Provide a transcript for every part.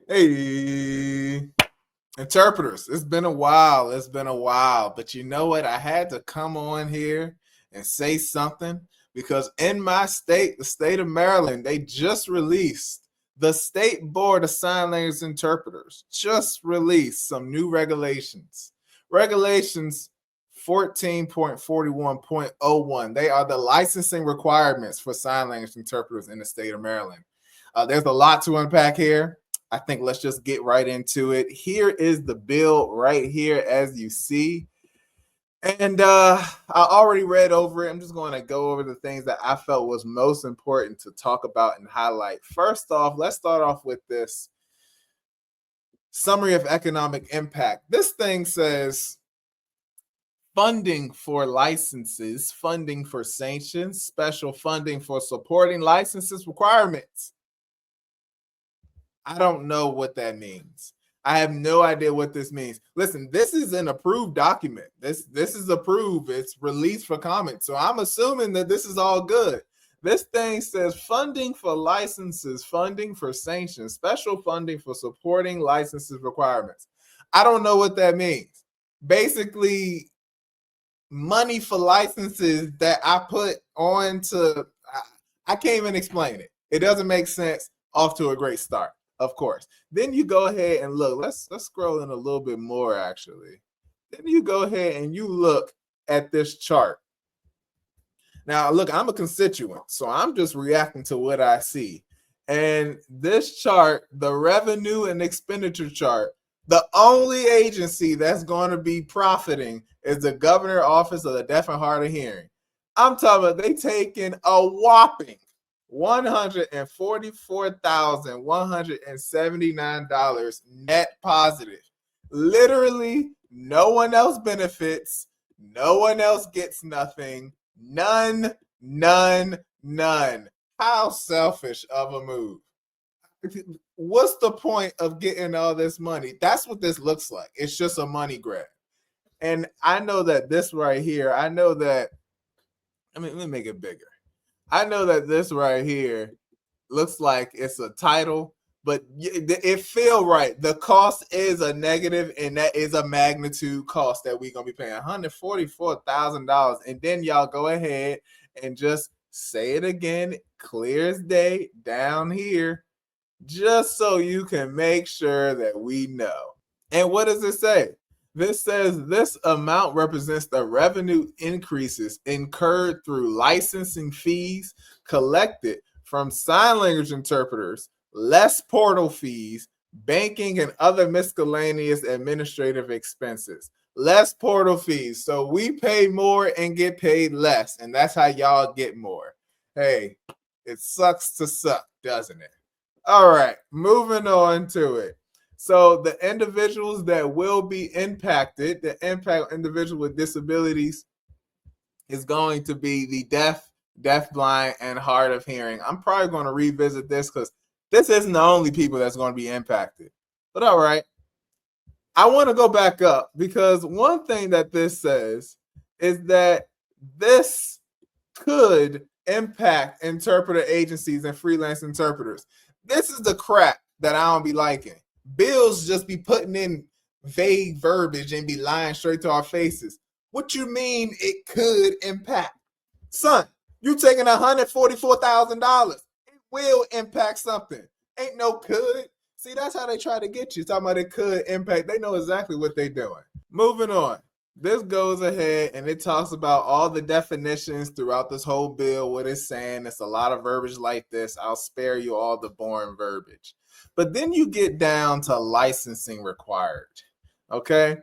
Hey, interpreters, it's been a while. It's been a while. But you know what? I had to come on here and say something because in my state, the state of Maryland, they just released the State Board of Sign Language Interpreters just released some new regulations. Regulations 14.41.01. They are the licensing requirements for sign language interpreters in the state of Maryland. There's a lot to unpack here. I think let's just get right into it. Here is the bill right here, as you see. And I already read over it. I'm just going to go over the things that I felt was most important to talk about and highlight. First off, let's start off with this summary of economic impact. This thing says funding for licenses, funding for sanctions, special funding for supporting licenses requirements. I don't know what that means. I have no idea what this means. Listen, this is an approved document. This is approved. It's released for comment. So I'm assuming that this is all good. This thing says funding for licenses, funding for sanctions, special funding for supporting licenses requirements. I don't know what that means. Basically, money for licenses that I put on to, I can't even explain it. It doesn't make sense. Off to a great start. Of course. Then you go ahead and look. Let's scroll in a little bit more, actually. Then you go ahead and you look at this chart. Now, look, I'm a constituent, so I'm just reacting to what I see. And this chart, the revenue and expenditure chart, the only agency that's going to be profiting is the Governor's Office of the Deaf and Hard of Hearing. I'm talking about they taking a whopping $144,179 net positive. Literally, no one else benefits. No one else gets nothing. None. How selfish of a move. What's the point of getting all this money? That's what this looks like. It's just a money grab. And I know that this right here, let me make it bigger. I know that this right here looks like it's a title, but it feel right. The cost is a negative, and that is a magnitude cost that we're going to be paying $144,000. And then y'all go ahead and just say it again, clear as day down here, just so you can make sure that we know. And what does it say? This says this amount represents the revenue increases incurred through licensing fees collected from sign language interpreters, less portal fees, banking, and other miscellaneous administrative expenses. Less portal fees. So we pay more and get paid less, and that's how y'all get more. Hey, it sucks to suck, doesn't it? All right, moving on to it. So the individuals that will be impacted, the impact individual with disabilities is going to be the deaf, blind, and hard of hearing. I'm probably going to revisit this because this isn't the only people that's going to be impacted. But all right, I want to go back up because one thing that this says is that this could impact interpreter agencies and freelance interpreters. This is the crap that I don't be liking. Bills just be putting in vague verbiage and be lying straight to our faces. What you mean it could impact? Son, you taking $144,000. It will impact something. Ain't no could. See, that's how they try to get you. Talking about it could impact. They know exactly what they're doing. Moving on. This goes ahead and it talks about all the definitions throughout this whole bill, what it's saying. It's a lot of verbiage like this. I'll spare you all the boring verbiage. But then you get down to licensing required, okay?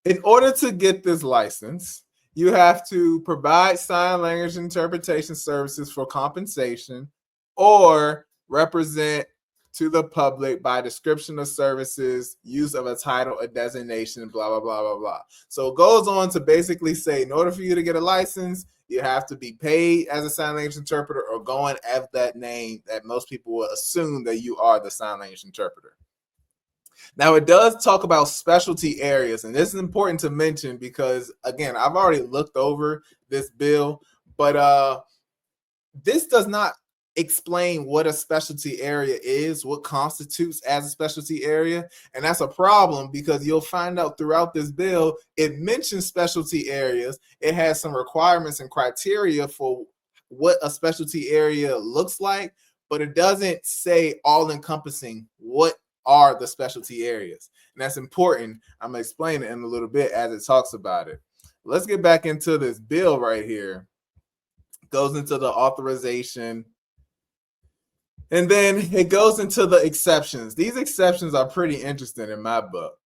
In order to get this license, you have to provide sign language interpretation services for compensation or represent to the public by description of services, use of a title, a designation, blah, blah, blah, blah, blah. So it goes on to basically say, in order for you to get a license, you have to be paid as a sign language interpreter or going as that name that most people will assume that you are the sign language interpreter. Now, it does talk about specialty areas, and this is important to mention because, again, I've already looked over this bill, but this does not explain what a specialty area is, what constitutes as a specialty area. And that's a problem because you'll find out throughout this bill, it mentions specialty areas. It has some requirements and criteria for what a specialty area looks like, but it doesn't say all encompassing what are the specialty areas. And that's important. I'm going to explain it in a little bit as it talks about it. Let's get back into this bill right here. It goes into the authorization. And then it goes into the exceptions. These exceptions are pretty interesting in my book.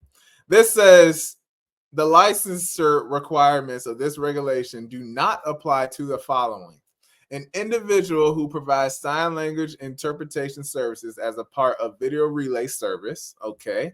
This says the licensure requirements of this regulation do not apply to the following: an individual who provides sign language interpretation services as a part of video relay service. Okay.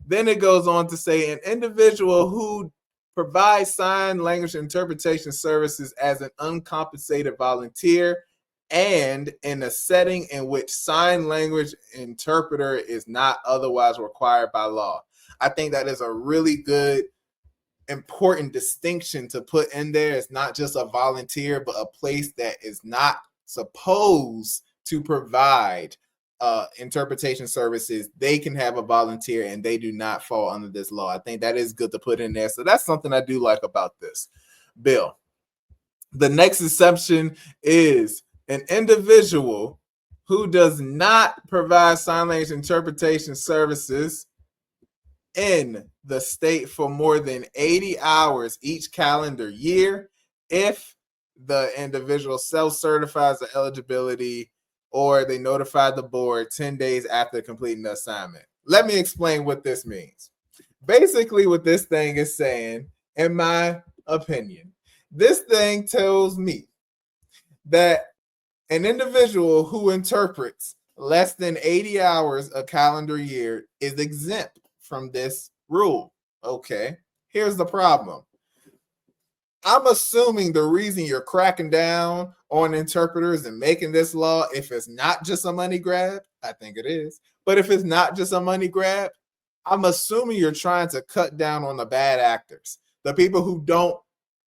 Then it goes on to say an individual who provides sign language interpretation services as an uncompensated volunteer and in a setting in which sign language interpreter is not otherwise required by law. I think that is a really good, important distinction to put in there. It's not just a volunteer, but a place that is not supposed to provide interpretation services. They can have a volunteer and they do not fall under this law. I think that is good to put in there. So that's something I do like about this bill. The next exception is an individual who does not provide sign language interpretation services in the state for more than 80 hours each calendar year if the individual self-certifies the eligibility or they notify the board 10 days after completing the assignment. Let me explain what this means. Basically, what this thing is saying, in my opinion, this thing tells me that an individual who interprets less than 80 hours a calendar year is exempt from this rule. Okay, here's the problem. I'm assuming the reason you're cracking down on interpreters and making this law, if it's not just a money grab, I think it is, but if it's not just a money grab, I'm assuming you're trying to cut down on the bad actors, the people who don't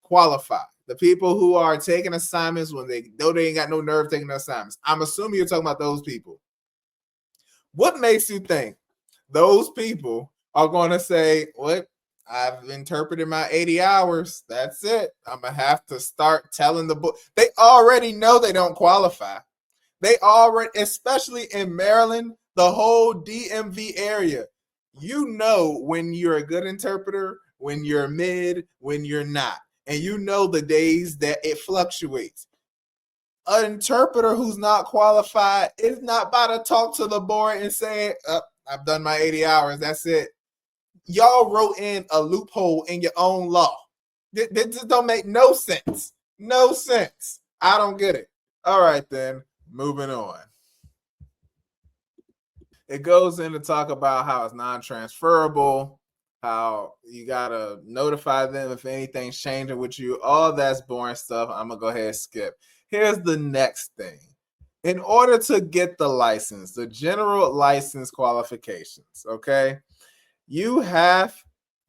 qualify, the people who are taking assignments when they know they ain't got no nerve taking the assignments. I'm assuming you're talking about those people. What makes you think those people are going to say, what? I've interpreted my 80 hours. That's it. I'm going to have to start telling the book. They already know they don't qualify. They already, especially in Maryland, the whole DMV area, you know when you're a good interpreter, when you're mid, when you're not. And you know the days that it fluctuates. An interpreter who's not qualified is not about to talk to the board and say, oh, I've done my 80 hours. That's it. Y'all wrote in a loophole in your own law. This just don't make no sense. No sense. I don't get it. All right, then. Moving on. It goes in to talk about how it's non-transferable, how you got to notify them if anything's changing with you. All that's boring stuff. I'm going to go ahead and skip. Here's the next thing. In order to get the license, the general license qualifications, okay, you have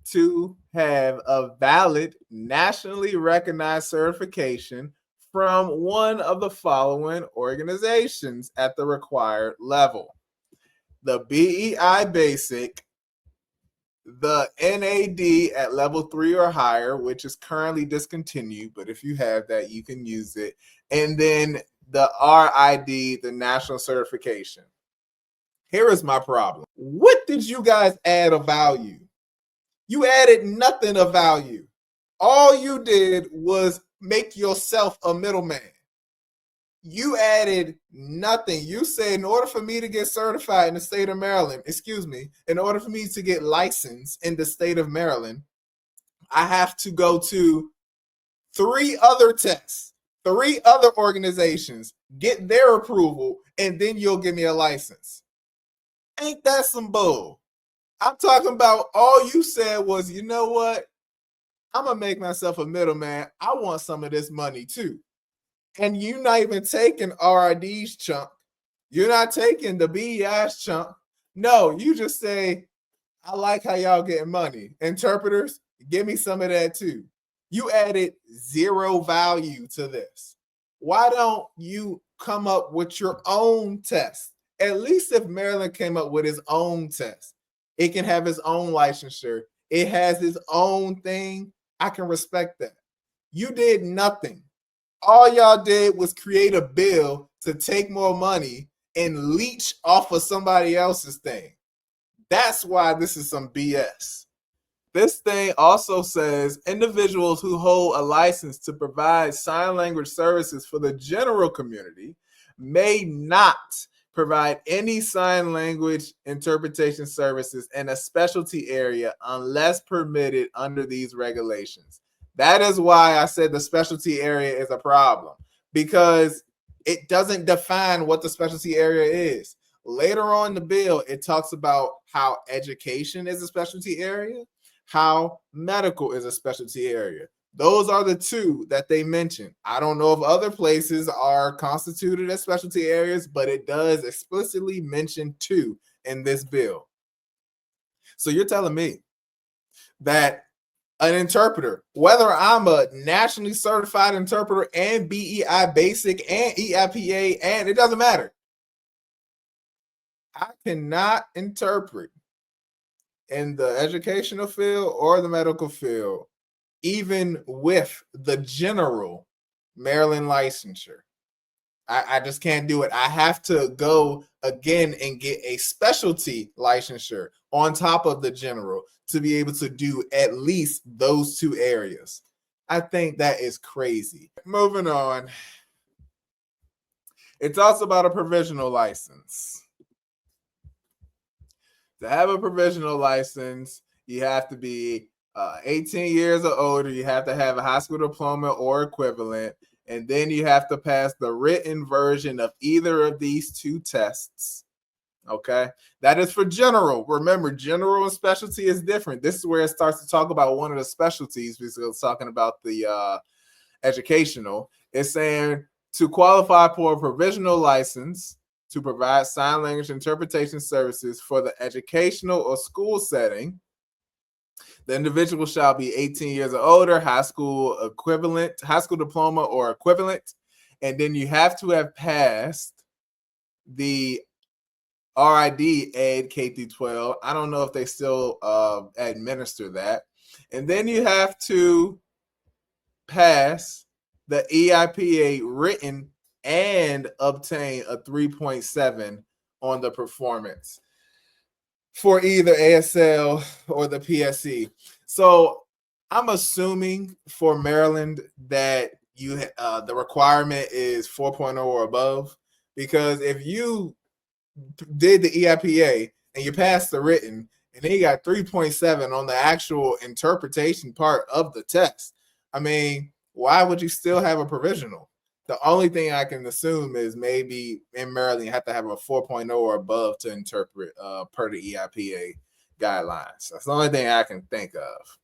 to have a valid nationally recognized certification from one of the following organizations at the required level: the BEI Basic, the NAD at level 3 or higher, which is currently discontinued, but if you have that, you can use it, and then the RID, the national certification. Here is my problem. What did you guys add of value? You added nothing of value. All you did was make yourself a middleman. You added nothing. You said in order for me to get certified in the state of Maryland, in order for me to get licensed in the state of Maryland, I have to go to 3 other tests, 3 other organizations, get their approval, and then you'll give me a license. Ain't that some bull? I'm talking about all you said was, you know what? I'm going to make myself a middleman. I want some of this money too. And you're not even taking RID's chunk. You're not taking the BEI's chunk. No, you just say, I like how y'all getting money. Interpreters, give me some of that too. You added zero value to this. Why don't you come up with your own test. At least if Maryland came up with his own test, it can have its own licensure. It has its own thing. I can respect that. You did nothing. All y'all did was create a bill to take more money and leech off of somebody else's thing. That's why this is some BS. This thing also says individuals who hold a license to provide sign language services for the general community may not provide any sign language interpretation services in a specialty area unless permitted under these regulations. That is why I said the specialty area is a problem, because it doesn't define what the specialty area is. Later on in the bill, it talks about how education is a specialty area, how medical is a specialty area. Those are the two that they mention. I don't know if other places are constituted as specialty areas, but it does explicitly mention two in this bill. So you're telling me that an interpreter, whether I'm a nationally certified interpreter and BEI basic and EIPA, and it doesn't matter, I cannot interpret in the educational field or the medical field, even with the general Maryland licensure. I just can't do it. I have to go again and get a specialty licensure on top of the general to be able to do at least those two areas. I think that is crazy. Moving on. It's also about a provisional license. To have a provisional license, you have to be 18 years or older. You have to have a high school diploma or equivalent. And then you have to pass the written version of either of these two tests. Okay. That is for general. Remember, general and specialty is different. This is where it starts to talk about one of the specialties, because it's talking about the educational. It's saying to qualify for a provisional license to provide sign language interpretation services for the educational or school setting, the individual shall be 18 years or older, high school equivalent, high school diploma or equivalent, and then you have to have passed the RID Ed K through 12. I don't know if they still administer that. And then you have to pass the EIPA written and obtain a 3.7 on the performance for either ASL or the PSE. So I'm assuming for Maryland that you the requirement is 4.0 or above, because if you did the EIPA and you passed the written and then you got 3.7 on the actual interpretation part of the test, I mean, why would you still have a provisional? The only thing I can assume is maybe in Maryland you have to have a 4.0 or above to interpret per the EIPA guidelines. That's the only thing I can think of.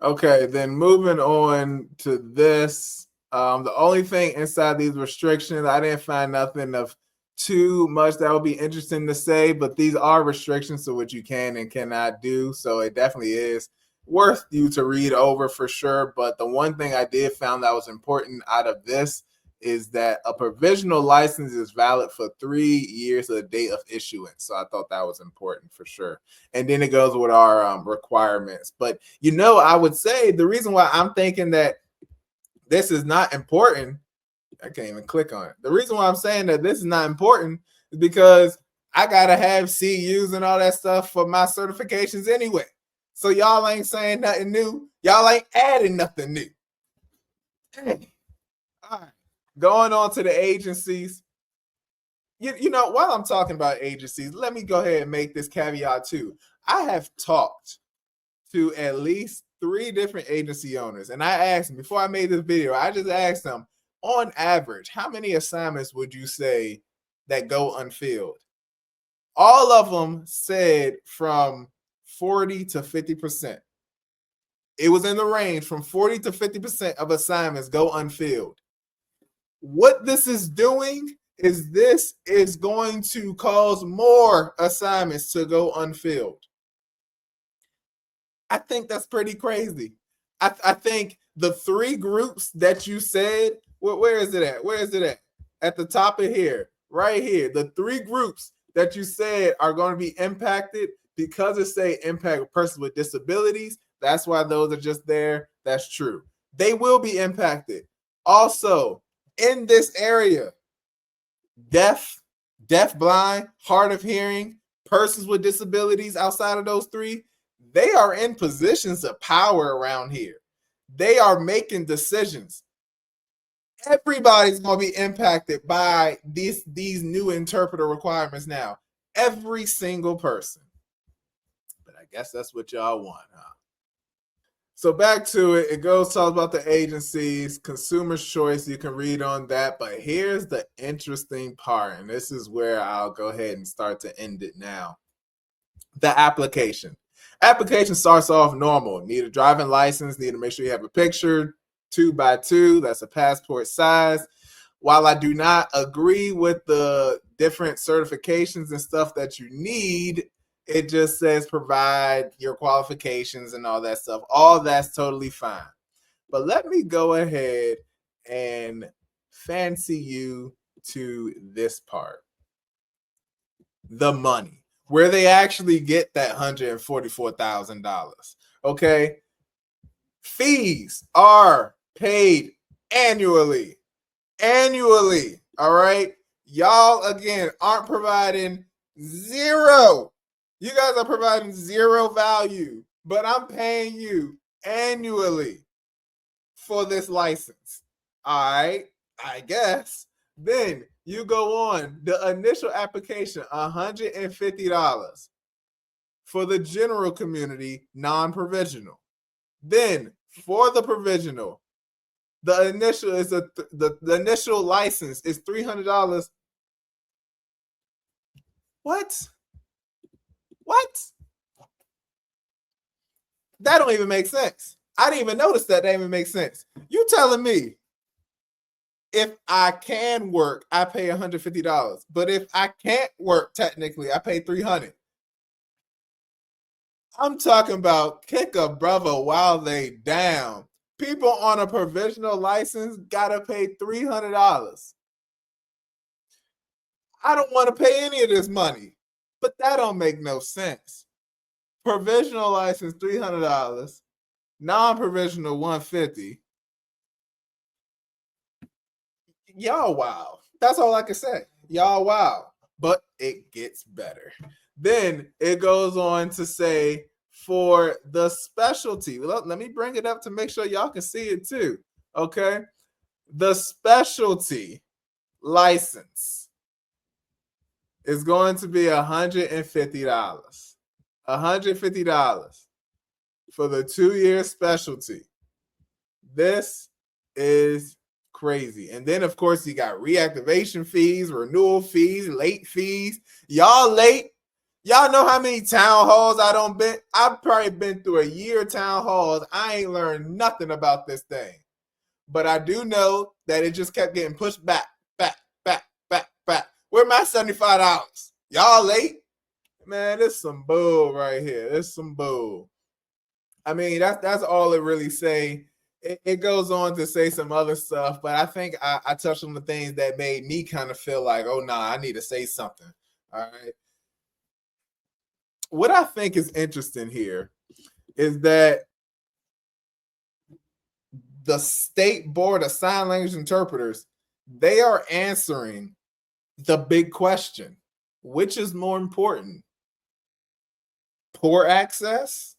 Okay, then moving on to this. The only thing inside these restrictions, I didn't find nothing of too much that would be interesting to say, but these are restrictions to what you can and cannot do. So it definitely is worth you to read over for sure. But the one thing I did found that was important out of this is that a provisional license is valid for 3 years of the date of issuance. So I thought that was important for sure. And then it goes with our requirements. But, I would say the reason why I'm thinking that this is not important, I can't even click on it. The reason why I'm saying that this is not important is because I got to have CUs and all that stuff for my certifications anyway. So y'all ain't saying nothing new. Y'all ain't adding nothing new. Dang. All right. Going on to the agencies. While I'm talking about agencies, let me go ahead and make this caveat too. I have talked to at least 3 different agency owners, and I asked them before I made this video, I just asked them, on average, how many assignments would you say that go unfilled? All of them said from 40 to 50%. It was in the range from 40 to 50% of assignments go unfilled. What this is doing is this is going to cause more assignments to go unfilled. I think that's pretty crazy. I think the 3 groups that you said, where is it at? Where is it at? at the top of here, right here, the 3 groups that you said are going to be impacted because it say impact persons with disabilities. That's why those are just there. That's true. They will be impacted. Also, in this area, deaf, blind, hard of hearing, persons with disabilities outside of those 3, they are in positions of power around here. They are making decisions. Everybody's going to be impacted by these new interpreter requirements now. Every single person. But I guess that's what y'all want, huh? So back to it. It goes talk about the agencies, consumer's choice. You can read on that. But here's the interesting part, and this is where I'll go ahead and start to end it now. The application. Application starts off normal. Need a driving license. Need to make sure you have a picture, 2x2. That's a passport size. While I do not agree with the different certifications and stuff that you need, it just says provide your qualifications and all that stuff. All that's totally fine. But let me go ahead and fancy you to this part. The money, where they actually get that $144,000. Okay. Fees are paid annually. All right. Y'all, again, aren't providing zero. You guys are providing zero value, but I'm paying you annually for this license. All right. I guess. Then you go on the initial application, $150 for the general community, non-provisional. Then for the provisional, the initial is the initial license is $300. What? That don't even make sense. I didn't even notice that. That didn't even make sense. You telling me if I can work, I pay $150, but if I can't work, technically, I pay $300. I'm talking about kick a brother while they down. People on a provisional license gotta pay $300. I don't want to pay any of this money, but that don't make no sense. Provisional license $300, non-provisional $150. Y'all wow. That's all I can say. Y'all wow. But it gets better. Then it goes on to say for the specialty. Let me bring it up to make sure y'all can see it too. Okay. The specialty license is going to be $150. $150 for the 2-year specialty. This is crazy. And then, of course, you got reactivation fees, renewal fees, late fees. Y'all late. Y'all know how many town halls I don't been? I've probably been through a year of town halls. I ain't learned nothing about this thing. But I do know that it just kept getting pushed back. Where my $75? Y'all late? Man, this some bull right here. This some bull. I mean, that's all it really say. It goes on to say some other stuff, but I think I touched on the things that made me kind of feel like, oh, nah, I need to say something. All right. What I think is interesting here is that the State Board of Sign Language Interpreters, they are answering the big question. Which is more important? Poor access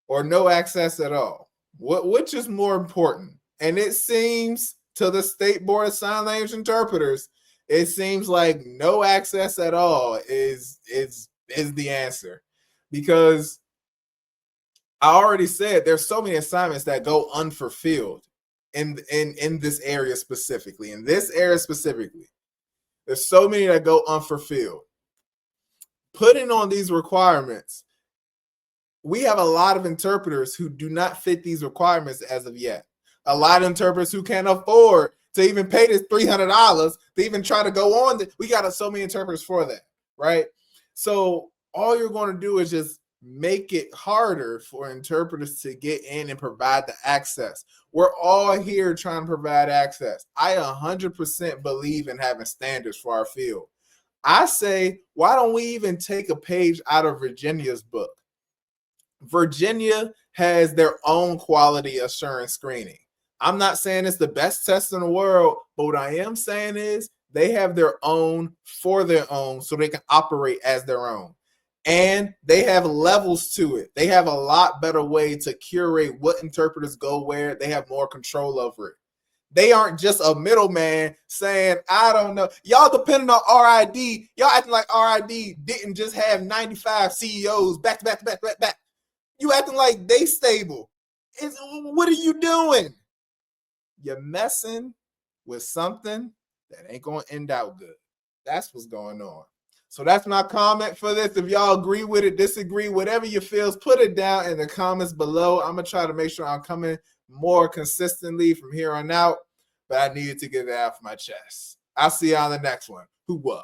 or no access at all? Which is more important? And it seems to the State Board of Sign Language Interpreters, it seems like no access at all is the answer. Because I already said there's so many assignments that go unfulfilled in this area specifically. In this area specifically, there's so many that go unfulfilled. Putting on these requirements, we have a lot of interpreters who do not fit these requirements as of yet. A lot of interpreters who can't afford to even pay this $300 to even try to go on. We got so many interpreters for that, right? So all you're going to do is just make it harder for interpreters to get in and provide the access. We're all here trying to provide access. I 100% believe in having standards for our field. I say, why don't we even take a page out of Virginia's book? Virginia has their own quality assurance screening. I'm not saying it's the best test in the world, but what I am saying is they have their own for their own so they can operate as their own. And they have levels to it. They have a lot better way to curate what interpreters go where. They have more control over it. They aren't just a middleman saying, I don't know. Y'all depending on RID. Y'all acting like RID didn't just have 95 CEOs back to back to back to back. You acting like they stable. What are you doing? You're messing with something that ain't going to end out good. That's what's going on. So that's my comment for this. If y'all agree with it, disagree, whatever you feels, put it down in the comments below. I'm going to try to make sure I'm coming more consistently from here on out, but I needed to get that off my chest. I'll see you on the next one. Hoorah.